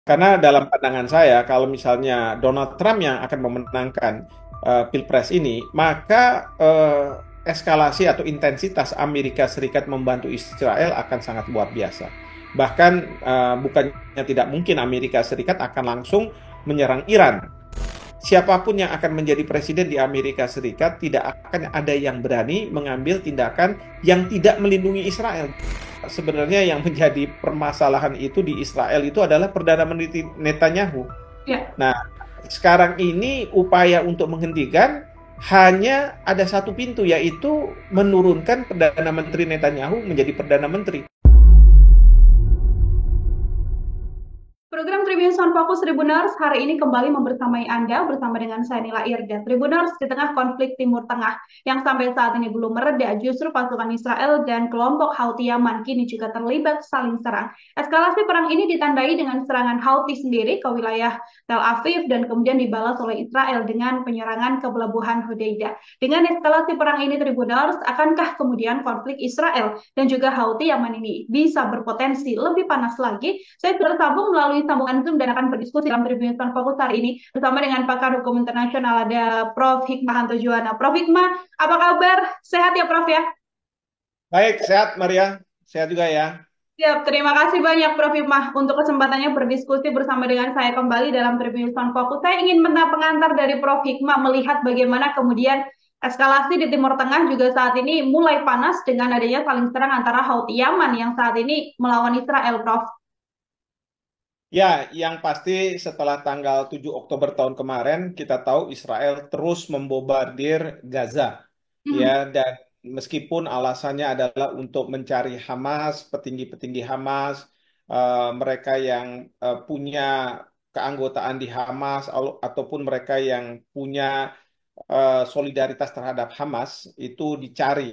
Karena dalam pandangan saya, kalau misalnya Donald Trump yang akan memenangkan Pilpres ini, maka eskalasi atau intensitas Amerika Serikat membantu Israel akan sangat luar biasa. Bahkan bukannya tidak mungkin Amerika Serikat akan langsung menyerang Iran. Siapapun yang akan menjadi presiden di Amerika Serikat tidak akan ada yang berani mengambil tindakan yang tidak melindungi Israel. Sebenarnya yang menjadi permasalahan itu di Israel itu adalah Perdana Menteri Netanyahu. Ya, Nah, sekarang ini upaya untuk menghentikan hanya ada satu pintu, yaitu menurunkan Perdana Menteri Netanyahu menjadi Perdana Menteri. program Tribun Sound Fokus Tribuners hari ini kembali membersamai Anda bersama dengan saya Nila Irda. Tribuners, di tengah konflik Timur Tengah yang sampai saat ini belum mereda, justru pasukan Israel dan kelompok Houthi Yaman kini juga terlibat saling serang. Eskalasi perang ini ditandai dengan serangan Houthi sendiri ke wilayah Tel Aviv dan kemudian dibalas oleh Israel dengan penyerangan ke pelabuhan Hodeidah. Dengan eskalasi perang ini, Tribuners, akankah kemudian konflik Israel dan juga Houthi Yaman ini bisa berpotensi lebih panas lagi? Saya tersambung melalui sambungan Zoom dan akan berdiskusi dalam Tribun Fokus hari ini bersama dengan pakar hukum internasional ada Prof. Hikmahanto Juwana. Prof. Hikmah, apa kabar? Sehat ya Prof ya? Baik, sehat Maria. Sehat juga ya. Siap, terima kasih banyak Prof. Hikmah untuk kesempatannya berdiskusi bersama dengan saya kembali dalam Tribun Fokus. Saya ingin minta pengantar dari Prof. Hikmah melihat bagaimana kemudian eskalasi di Timur Tengah juga saat ini mulai panas dengan adanya saling serang antara Houthi Yaman yang saat ini melawan Israel, Prof. Ya, yang pasti setelah tanggal 7 Oktober tahun kemarin, kita tahu Israel terus membombardir Gaza. Ya, Hmm. dan meskipun alasannya adalah untuk mencari Hamas, petinggi-petinggi Hamas, mereka yang punya keanggotaan di Hamas, ataupun mereka yang punya solidaritas terhadap Hamas, itu dicari.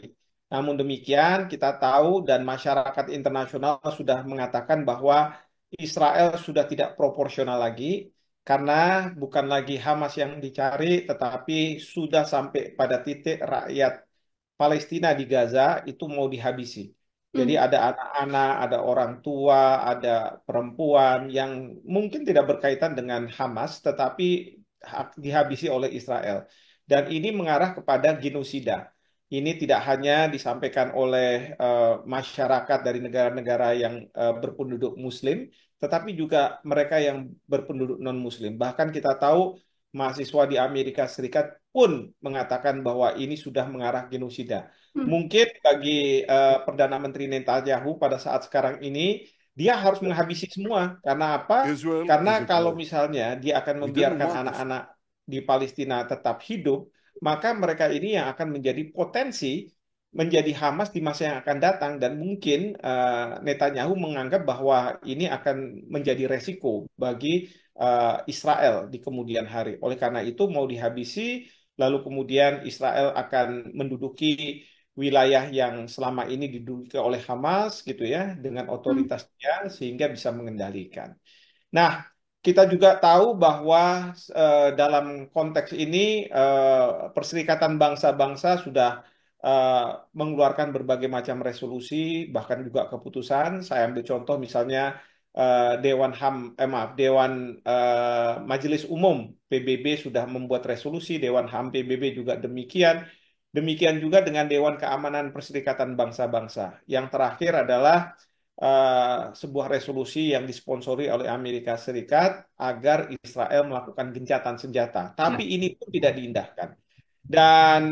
Namun demikian, kita tahu dan masyarakat internasional sudah mengatakan bahwa Israel sudah tidak proporsional lagi karena bukan lagi Hamas yang dicari, tetapi sudah sampai pada titik rakyat Palestina di Gaza itu mau dihabisi. Jadi Hmm. ada anak-anak, ada orang tua, ada perempuan yang mungkin tidak berkaitan dengan Hamas, tetapi dihabisi oleh Israel. Dan ini mengarah kepada genosida. Ini tidak hanya disampaikan oleh masyarakat dari negara-negara yang berpenduduk Muslim, tetapi juga mereka yang berpenduduk non-Muslim. Bahkan kita tahu mahasiswa di Amerika Serikat pun mengatakan bahwa ini sudah mengarah genosida. Hmm. Mungkin bagi Perdana Menteri Netanyahu pada saat sekarang ini, dia harus menghabisi semua. Karena apa? Israel Karena is at kalau war. misalnya dia akan We didn't membiarkan want this. anak-anak di Palestina tetap hidup, maka mereka ini yang akan menjadi potensi menjadi Hamas di masa yang akan datang, dan mungkin Netanyahu menganggap bahwa ini akan menjadi resiko bagi Israel di kemudian hari. Oleh karena itu mau dihabisi, lalu kemudian Israel akan menduduki wilayah yang selama ini diduduki oleh Hamas gitu ya, dengan Hmm. otoritasnya sehingga bisa mengendalikan. Nah, kita juga tahu bahwa dalam konteks ini Perserikatan Bangsa-Bangsa sudah eh, mengeluarkan berbagai macam resolusi, bahkan juga keputusan. Saya ambil contoh misalnya Dewan Majelis Umum PBB sudah membuat resolusi, Dewan HAM PBB juga demikian. Demikian juga dengan Dewan Keamanan Perserikatan Bangsa-Bangsa. Yang terakhir adalah sebuah resolusi yang disponsori oleh Amerika Serikat agar Israel melakukan gencatan senjata. Tapi Ya. ini pun tidak diindahkan. Dan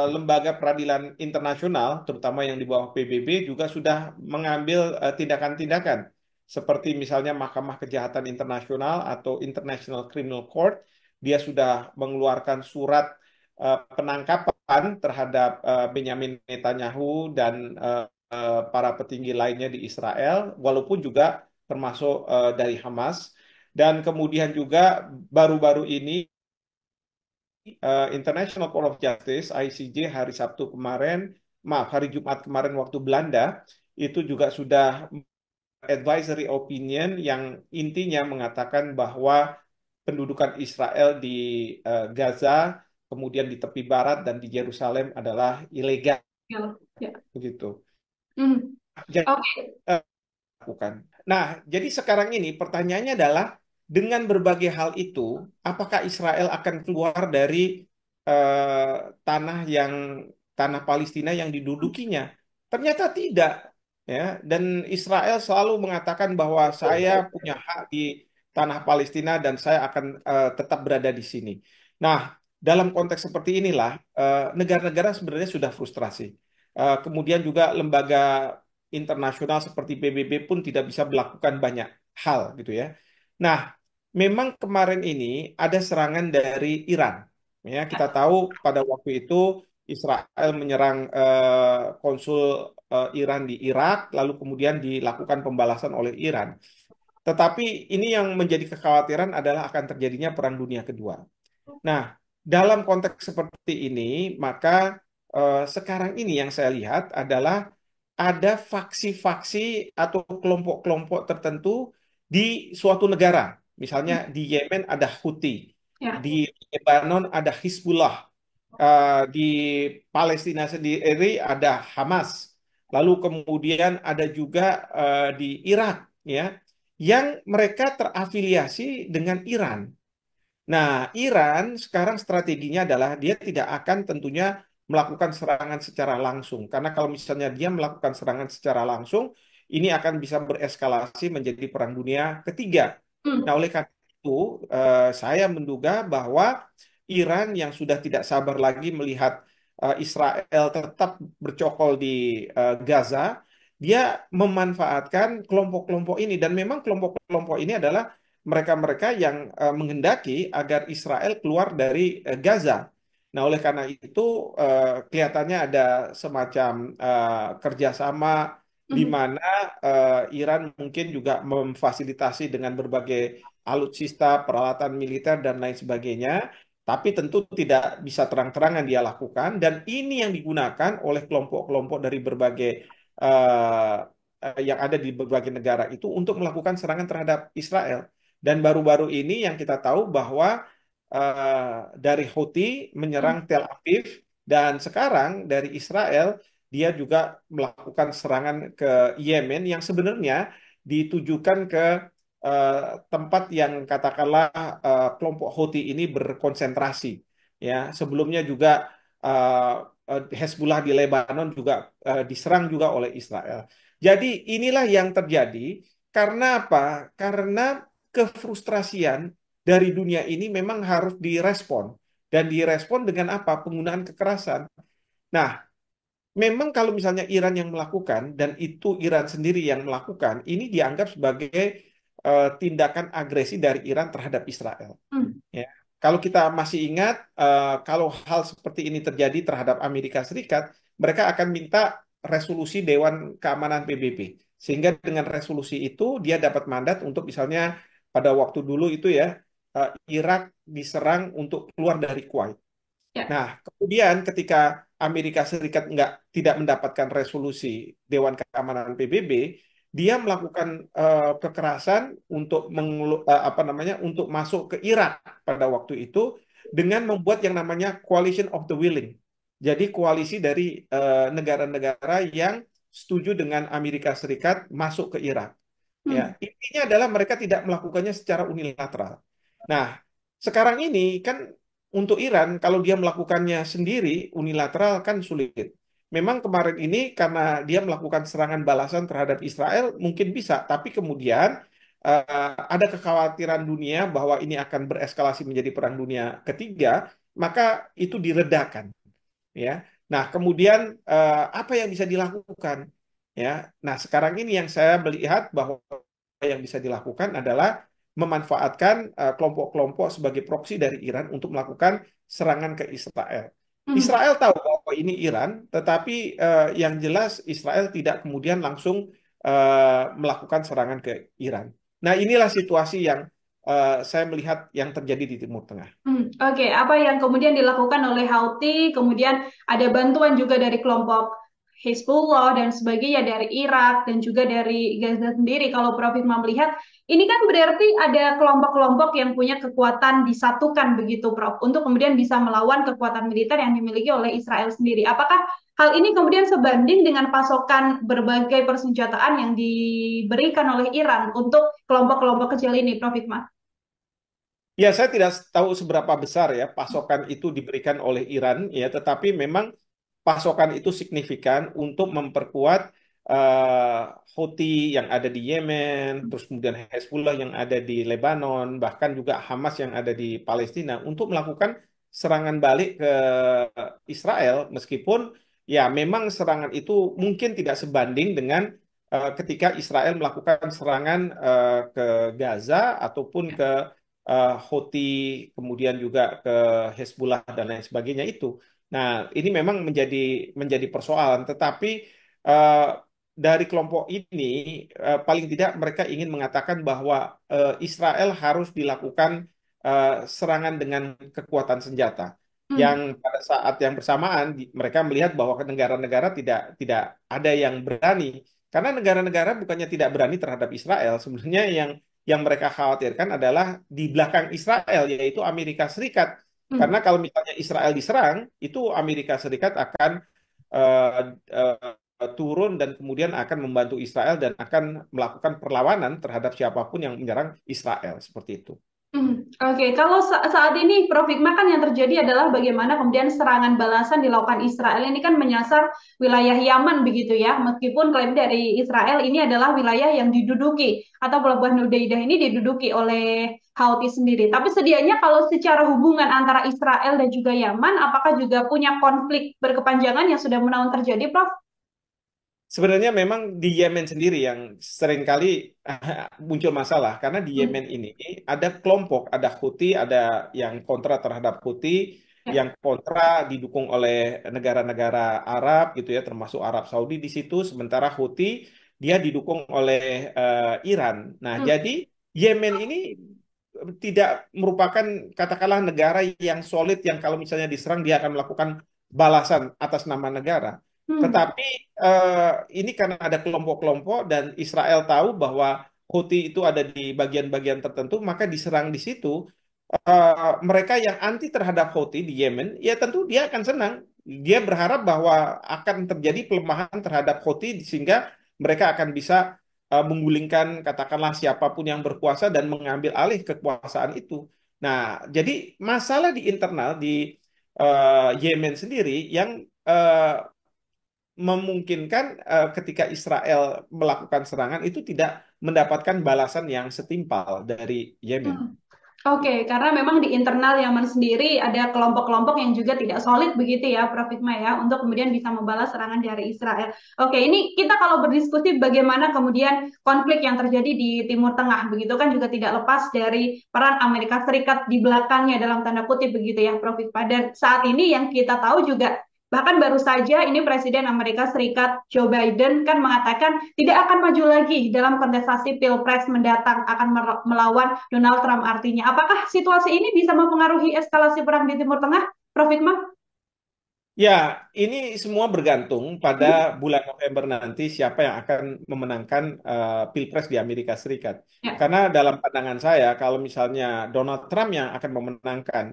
lembaga peradilan internasional, terutama yang di bawah PBB, juga sudah mengambil tindakan-tindakan. Seperti misalnya Mahkamah Kejahatan Internasional atau International Criminal Court, dia sudah mengeluarkan surat penangkapan terhadap Benyamin Netanyahu dan para petinggi lainnya di Israel, walaupun juga termasuk dari Hamas. Dan kemudian juga baru-baru ini International Court of Justice (ICJ) hari Sabtu kemarin, maaf hari Jumat kemarin waktu Belanda, itu juga sudah advisory opinion yang intinya mengatakan bahwa pendudukan Israel di Gaza, kemudian di tepi barat dan di Yerusalem adalah ilegal Ya. Ya. begitu. Hmm. Jangan Oke. lakukan. Nah, jadi sekarang ini pertanyaannya adalah dengan berbagai hal itu, apakah Israel akan keluar dari eh, tanah yang tanah Palestina yang didudukinya? Ternyata tidak, ya. Dan Israel selalu mengatakan bahwa saya punya hak di tanah Palestina dan saya akan tetap berada di sini. Nah, dalam konteks seperti inilah negara-negara sebenarnya sudah frustrasi. Kemudian juga lembaga internasional seperti PBB pun tidak bisa melakukan banyak hal gitu ya. Nah, memang kemarin ini ada serangan dari Iran. Ya, kita tahu pada waktu itu Israel menyerang konsul Iran di Irak, lalu kemudian dilakukan pembalasan oleh Iran. Tetapi ini yang menjadi kekhawatiran adalah akan terjadinya Perang Dunia Kedua. Nah, dalam konteks seperti ini, maka sekarang ini yang saya lihat adalah ada faksi-faksi atau kelompok-kelompok tertentu di suatu negara. Misalnya di Yemen ada Houthi, Ya. di Lebanon ada Hizbullah, di Palestina sendiri ada Hamas, lalu kemudian ada juga di Irak, ya, yang mereka terafiliasi dengan Iran. Nah, Iran sekarang strateginya adalah dia tidak akan tentunya melakukan serangan secara langsung. Karena kalau misalnya dia melakukan serangan secara langsung, ini akan bisa bereskalasi menjadi Perang Dunia Ketiga. Hmm. Nah, oleh karena itu, saya menduga bahwa Iran yang sudah tidak sabar lagi melihat Israel tetap bercokol di Gaza, dia memanfaatkan kelompok-kelompok ini. Dan memang kelompok-kelompok ini adalah mereka-mereka yang menghendaki agar Israel keluar dari Gaza. Nah, oleh karena itu kelihatannya ada semacam kerjasama di Mhm. mana Iran mungkin juga memfasilitasi dengan berbagai alutsista, peralatan militer dan lain sebagainya. Tapi tentu tidak bisa terang-terangan dia lakukan dan ini yang digunakan oleh kelompok-kelompok dari berbagai yang ada di berbagai negara itu untuk melakukan serangan terhadap Israel. Dan baru-baru ini yang kita tahu bahwa dari Houthi menyerang Tel Aviv dan sekarang dari Israel dia juga melakukan serangan ke Yemen yang sebenarnya ditujukan ke eh, tempat yang katakanlah kelompok Houthi ini berkonsentrasi. Ya, sebelumnya juga eh, Hezbollah di Lebanon juga diserang juga oleh Israel. Jadi inilah yang terjadi karena apa? Karena kefrustrasian dari dunia ini memang harus direspon. Dan direspon dengan apa? Penggunaan kekerasan. Nah, memang kalau misalnya Iran yang melakukan, dan itu Iran sendiri yang melakukan, ini dianggap sebagai tindakan agresi dari Iran terhadap Israel. Hmm. Ya. Kalau kita masih ingat, kalau hal seperti ini terjadi terhadap Amerika Serikat, mereka akan minta resolusi Dewan Keamanan PBB. Sehingga dengan resolusi itu dia dapat mandat untuk misalnya pada waktu dulu itu ya, Irak diserang untuk keluar dari Kuwait. Ya. Nah, kemudian ketika Amerika Serikat tidak mendapatkan resolusi Dewan Keamanan PBB, dia melakukan kekerasan untuk apa namanya untuk masuk ke Irak pada waktu itu dengan membuat yang namanya Coalition of the Willing. Jadi koalisi dari negara-negara yang setuju dengan Amerika Serikat masuk ke Irak. Ya, Hmm. intinya adalah mereka tidak melakukannya secara unilateral. Nah, sekarang ini kan untuk Iran kalau dia melakukannya sendiri unilateral kan sulit. Memang kemarin ini karena dia melakukan serangan balasan terhadap Israel mungkin bisa, tapi kemudian ada kekhawatiran dunia bahwa ini akan bereskalasi menjadi Perang Dunia Ketiga, maka itu diredakan, ya. Nah, kemudian apa yang bisa dilakukan? Ya, nah sekarang ini yang saya melihat bahwa yang bisa dilakukan adalah memanfaatkan kelompok-kelompok sebagai proksi dari Iran untuk melakukan serangan ke Israel. Hmm. Israel tahu bahwa ini Iran, tetapi yang jelas Israel tidak kemudian langsung melakukan serangan ke Iran. Nah, inilah situasi yang saya melihat yang terjadi di Timur Tengah. Oke, apa yang kemudian dilakukan oleh Houthi, kemudian ada bantuan juga dari kelompok Hezbollah dan sebagainya dari Irak dan juga dari Gaza sendiri. Kalau Prof. Hikmah melihat, ini kan berarti ada kelompok-kelompok yang punya kekuatan disatukan begitu, Prof, untuk kemudian bisa melawan kekuatan militer yang dimiliki oleh Israel sendiri. Apakah hal ini kemudian sebanding dengan pasokan berbagai persenjataan yang diberikan oleh Iran untuk kelompok-kelompok kecil ini, Prof. Hikmah. Ya, saya tidak tahu seberapa besar ya pasokan itu diberikan oleh Iran ya, tetapi memang pasokan itu signifikan untuk memperkuat eh, Houthi yang ada di Yemen, terus kemudian Hezbollah yang ada di Lebanon, bahkan juga Hamas yang ada di Palestina untuk melakukan serangan balik ke Israel, meskipun ya memang serangan itu mungkin tidak sebanding dengan ketika Israel melakukan serangan ke Gaza ataupun ke Houthi, kemudian juga ke Hezbollah dan lain sebagainya itu. Nah, ini memang menjadi menjadi persoalan, tetapi eh, dari kelompok ini paling tidak mereka ingin mengatakan bahwa Israel harus dilakukan serangan dengan kekuatan senjata. Yang Hmm. pada saat yang bersamaan mereka melihat bahwa negara-negara tidak tidak ada yang berani, karena negara-negara bukannya tidak berani terhadap Israel, sebenarnya yang mereka khawatirkan adalah di belakang Israel, yaitu Amerika Serikat. Karena Hmm. kalau misalnya Israel diserang, itu Amerika Serikat akan eh, turun dan kemudian akan membantu Israel dan akan melakukan perlawanan terhadap siapapun yang menyerang Israel, seperti itu. Oke, kalau saat ini Prof. Hikmah kan yang terjadi adalah bagaimana kemudian serangan balasan dilakukan Israel ini kan menyasar wilayah Yaman begitu ya, meskipun klaim dari Israel ini adalah wilayah yang diduduki atau pelabuhan Hudaidah ini diduduki oleh Houthi sendiri. Tapi sedianya kalau secara hubungan antara Israel dan juga Yaman, apakah juga punya konflik berkepanjangan yang sudah menaun terjadi, Prof? Sebenarnya memang di Yemen sendiri yang seringkali muncul masalah, karena di Hmm. Yemen ini ada kelompok, ada Houthi, ada yang kontra terhadap Houthi, Ya. yang kontra didukung oleh negara-negara Arab gitu ya, termasuk Arab Saudi di situ, sementara Houthi dia didukung oleh Iran. Nah, Hmm. jadi Yemen ini tidak merupakan katakanlah negara yang solid yang kalau misalnya diserang dia akan melakukan balasan atas nama negara. Hmm. Tetapi ini karena ada kelompok-kelompok dan Israel tahu bahwa Houthi itu ada di bagian-bagian tertentu, maka diserang di situ. Mereka yang anti terhadap Houthi di Yemen, ya tentu dia akan senang. Dia berharap bahwa akan terjadi pelemahan terhadap Houthi sehingga mereka akan bisa menggulingkan katakanlah siapapun yang berkuasa dan mengambil alih kekuasaan itu. Nah, jadi masalah di internal di Yemen sendiri yang eh, memungkinkan ketika Israel melakukan serangan itu tidak mendapatkan balasan yang setimpal dari Yemen. Hmm. Oke, karena memang di internal Yaman sendiri ada kelompok-kelompok yang juga tidak solid begitu ya, Prof. Hikmah ya, untuk kemudian bisa membalas serangan dari Israel. Oke, ini kita kalau berdiskusi bagaimana kemudian konflik yang terjadi di Timur Tengah, begitu kan juga tidak lepas dari peran Amerika Serikat di belakangnya dalam tanda kutip begitu ya, Prof. Hikmah. Dan saat ini yang kita tahu juga bahkan baru saja ini Presiden Amerika Serikat Joe Biden kan mengatakan tidak akan maju lagi dalam kontestasi Pilpres mendatang, akan melawan Donald Trump artinya. Apakah situasi ini bisa mempengaruhi eskalasi perang di Timur Tengah, Prof. Hikmah? Ya, ini semua bergantung pada Hmm? bulan November nanti siapa yang akan memenangkan Pilpres di Amerika Serikat. Ya. Karena dalam pandangan saya, kalau misalnya Donald Trump yang akan memenangkan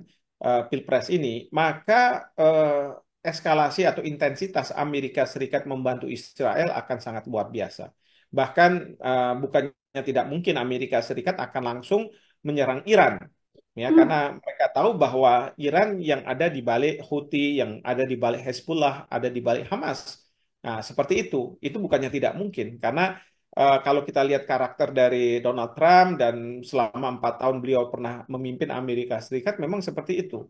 Pilpres ini, maka eskalasi atau intensitas Amerika Serikat membantu Israel akan sangat luar biasa. Bahkan bukannya tidak mungkin Amerika Serikat akan langsung menyerang Iran. Ya, karena Hmm. mereka tahu bahwa Iran yang ada di balik Houthi, yang ada di balik Hezbollah, ada di balik Hamas. Nah, seperti itu. Itu bukannya tidak mungkin, karena kalau kita lihat karakter dari Donald Trump dan selama 4 tahun beliau pernah memimpin Amerika Serikat, memang seperti itu.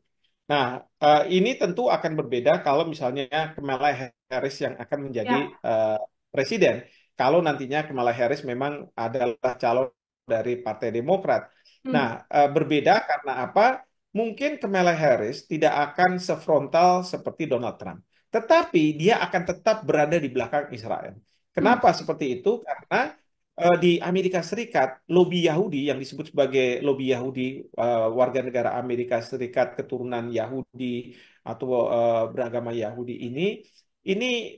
Nah, ini tentu akan berbeda kalau misalnya Kamala Harris yang akan menjadi Ya. eh, presiden. Kalau nantinya Kamala Harris memang adalah calon dari Partai Demokrat. Nah, Hmm. berbeda karena apa? Mungkin Kamala Harris tidak akan sefrontal seperti Donald Trump, tetapi dia akan tetap berada di belakang Israel. Hmm. Kenapa seperti itu? Karena di Amerika Serikat, lobby Yahudi yang disebut sebagai lobby Yahudi, warga negara Amerika Serikat keturunan Yahudi atau beragama Yahudi ini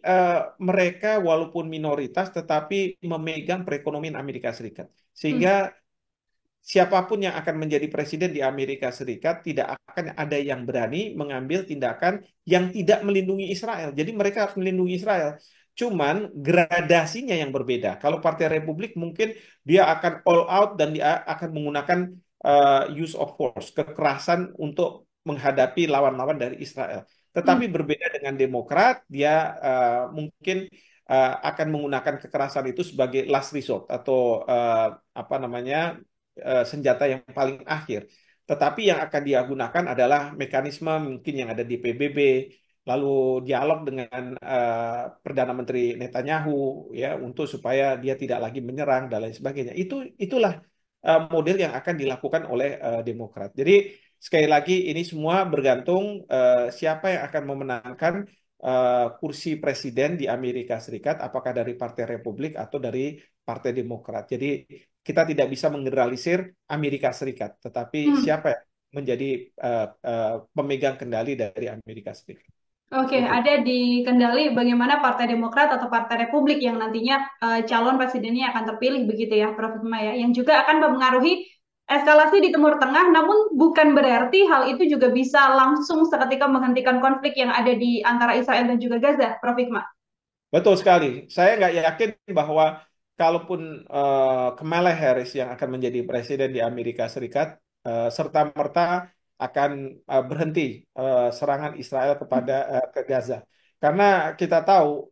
eh, mereka walaupun minoritas tetapi memegang perekonomian Amerika Serikat. Hmm. Sehingga siapapun yang akan menjadi presiden di Amerika Serikat tidak akan ada yang berani mengambil tindakan yang tidak melindungi Israel. Jadi mereka harus melindungi Israel. Cuman gradasinya yang berbeda. Kalau Partai Republik mungkin dia akan all out dan dia akan menggunakan use of force, kekerasan untuk menghadapi lawan-lawan dari Israel. Tetapi Hmm. berbeda dengan Demokrat, dia mungkin akan menggunakan kekerasan itu sebagai last resort atau apa namanya senjata yang paling akhir. Tetapi yang akan dia gunakan adalah mekanisme mungkin yang ada di PBB, lalu dialog dengan Perdana Menteri Netanyahu ya untuk supaya dia tidak lagi menyerang dan lain sebagainya. Itulah model yang akan dilakukan oleh Demokrat. Jadi sekali lagi ini semua bergantung siapa yang akan memenangkan kursi presiden di Amerika Serikat, apakah dari Partai Republik atau dari Partai Demokrat. Jadi kita tidak bisa menggeneralisir Amerika Serikat, tetapi Hmm. siapa yang menjadi pemegang kendali dari Amerika Serikat. Oke, Seperti itu. ada di kendali bagaimana Partai Demokrat atau Partai Republik yang nantinya calon presidennya akan terpilih begitu ya, Prof. Hikmah ya, yang juga akan mempengaruhi eskalasi di Timur Tengah, namun bukan berarti hal itu juga bisa langsung seketika menghentikan konflik yang ada di antara Israel dan juga Gaza, Prof. Hikmah. Betul sekali. Saya nggak yakin bahwa kalaupun Kamala Harris yang akan menjadi presiden di Amerika Serikat serta-merta akan berhenti serangan Israel ke Gaza. Karena kita tahu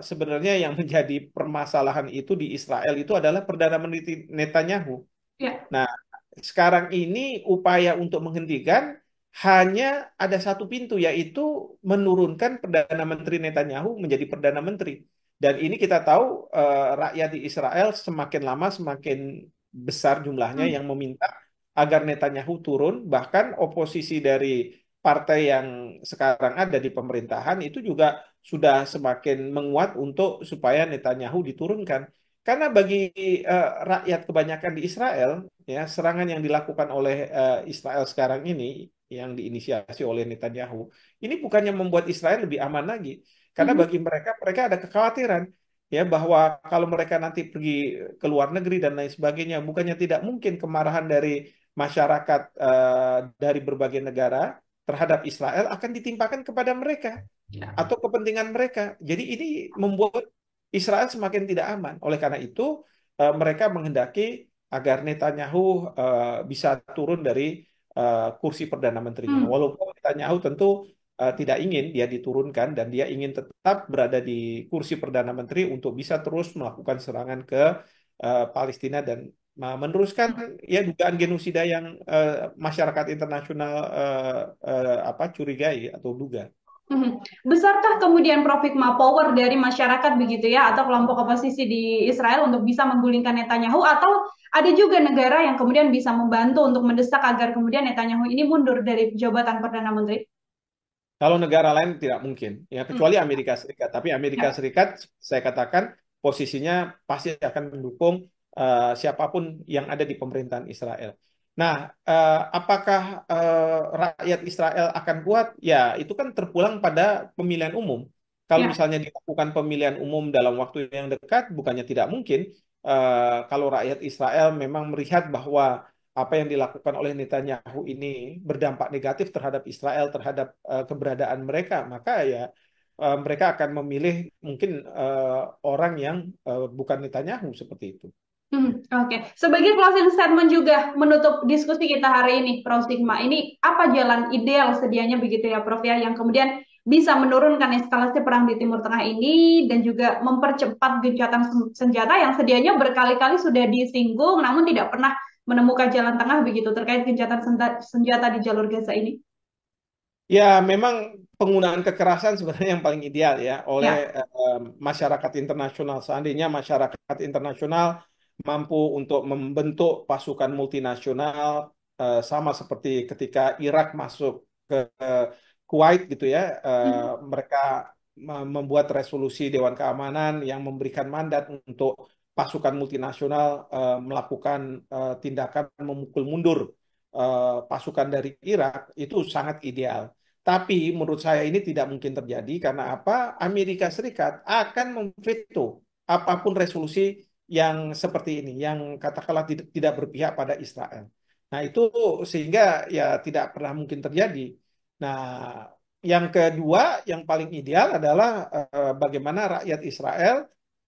sebenarnya yang menjadi permasalahan itu di Israel itu adalah Perdana Menteri Netanyahu. Ya. Nah, sekarang ini upaya untuk menghentikan hanya ada satu pintu, yaitu menurunkan Perdana Menteri Netanyahu menjadi Perdana Menteri. Dan ini kita tahu rakyat di Israel semakin lama semakin besar jumlahnya Hmm. yang meminta agar Netanyahu turun. Bahkan oposisi dari partai yang sekarang ada di pemerintahan itu juga sudah semakin menguat untuk supaya Netanyahu diturunkan. Karena bagi rakyat kebanyakan di Israel, ya serangan yang dilakukan oleh Israel sekarang ini yang diinisiasi oleh Netanyahu ini bukannya membuat Israel lebih aman lagi, karena Mhm. bagi mereka ada kekhawatiran ya bahwa kalau mereka nanti pergi ke luar negeri dan lain sebagainya, bukannya tidak mungkin kemarahan dari masyarakat dari berbagai negara terhadap Israel akan ditimpakan kepada mereka atau kepentingan mereka. Jadi ini membuat Israel semakin tidak aman. Oleh karena itu, mereka menghendaki agar Netanyahu bisa turun dari kursi Perdana Menterinya. Hmm. Walaupun Netanyahu tentu tidak ingin dia diturunkan dan dia ingin tetap berada di kursi Perdana Menteri untuk bisa terus melakukan serangan ke Palestina dan meneruskan ya dugaan genosida yang masyarakat internasional apa curigai atau duga. Mhm. Besarkah kemudian Prof. Hikmah power dari masyarakat begitu ya atau kelompok oposisi di Israel untuk bisa menggulingkan Netanyahu atau ada juga negara yang kemudian bisa membantu untuk mendesak agar kemudian Netanyahu ini mundur dari jabatan Perdana Menteri? Kalau negara lain tidak mungkin, ya Hmm. kecuali Amerika Serikat. Tapi Amerika Ya. Serikat, saya katakan posisinya pasti akan mendukung siapapun yang ada di pemerintahan Israel. Nah, apakah rakyat Israel akan kuat? Ya, itu kan terpulang pada pemilihan umum. Kalau Ya. misalnya dilakukan pemilihan umum dalam waktu yang dekat, bukannya tidak mungkin. Kalau rakyat Israel memang melihat bahwa apa yang dilakukan oleh Netanyahu ini berdampak negatif terhadap Israel, terhadap keberadaan mereka, maka ya mereka akan memilih mungkin orang yang bukan Netanyahu seperti itu. Oke. Sebagai closing statement juga menutup diskusi kita hari ini, Prof. Sigma, ini apa jalan ideal sedianya begitu ya, Prof. ya, yang kemudian bisa menurunkan eskalasi perang di Timur Tengah ini dan juga mempercepat gencatan senjata yang sedianya berkali-kali sudah disinggung namun tidak pernah menemukan jalan tengah begitu terkait gencatan senjata di jalur Gaza ini. Ya, memang penggunaan kekerasan sebenarnya yang paling ideal ya oleh Ya. masyarakat internasional. Seandainya masyarakat internasional mampu untuk membentuk pasukan multinasional sama seperti ketika Irak masuk ke Kuwait gitu ya, Hmm. mereka membuat resolusi Dewan Keamanan yang memberikan mandat untuk pasukan multinasional melakukan tindakan memukul mundur pasukan dari Irak itu sangat ideal. Tapi menurut saya ini tidak mungkin terjadi karena apa? Amerika Serikat akan memveto apapun resolusi yang seperti ini, yang katakanlah tidak berpihak pada Israel. Nah, itu sehingga ya tidak pernah mungkin terjadi. Nah, yang kedua, yang paling ideal adalah bagaimana rakyat Israel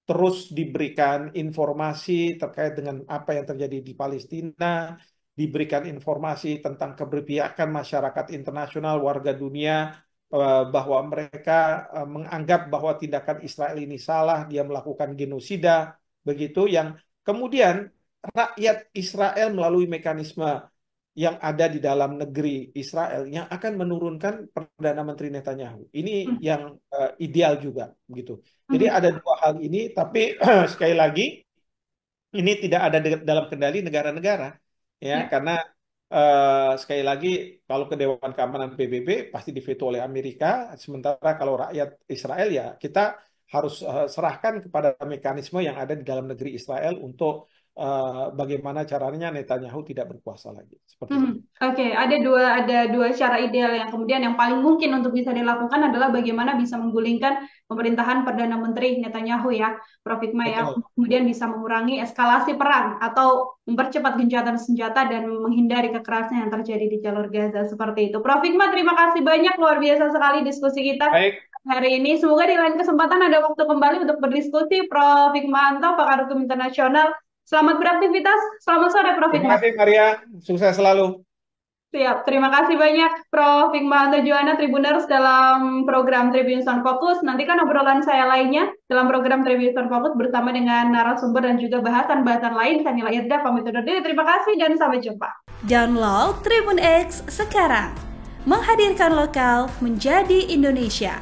terus diberikan informasi terkait dengan apa yang terjadi di Palestina, diberikan informasi tentang keberpihakan masyarakat internasional, warga dunia, bahwa mereka menganggap bahwa tindakan Israel ini salah, dia melakukan genosida, begitu yang kemudian rakyat Israel melalui mekanisme yang ada di dalam negeri Israel yang akan menurunkan Perdana Menteri Netanyahu. Ini yang ideal juga, begitu. Jadi ada dua hal ini, tapi sekali lagi ini tidak ada dalam kendali negara-negara, ya, Ya. karena sekali lagi kalau ke Dewan Keamanan PBB pasti diveto oleh Amerika, sementara kalau rakyat Israel ya kita harus serahkan kepada mekanisme yang ada di dalam negeri Israel untuk bagaimana caranya Netanyahu tidak berkuasa lagi, seperti itu. Oke, ada dua cara ideal yang kemudian yang paling mungkin untuk bisa dilakukan adalah bagaimana bisa menggulingkan pemerintahan Perdana Menteri Netanyahu ya, Prof. Hikmah ya, Betul. kemudian bisa mengurangi eskalasi perang atau mempercepat gencatan senjata dan menghindari kekerasan yang terjadi di jalur Gaza seperti itu. Prof. Hikmah, terima kasih banyak, luar biasa sekali diskusi kita Baik, hari ini. Semoga di lain kesempatan ada waktu kembali untuk berdiskusi. Prof. Hikmahanto, pakar hukum internasional. Selamat beraktivitas. Selamat sore, Prof. terima Hikmah. kasih Maria, sukses selalu. Siap, terima kasih banyak Prof. Hikmahanto Juwana Tribuners dalam program Tribun Sound Focus. Nantikan obrolan saya lainnya dalam program Tribun Sound Focus bersama dengan narasumber dan juga bahasan-bahasan lain. Saya Nila Irda, pamit undur diri. Terima kasih dan sampai jumpa. Download Tribun X sekarang. Menghadirkan lokal menjadi Indonesia.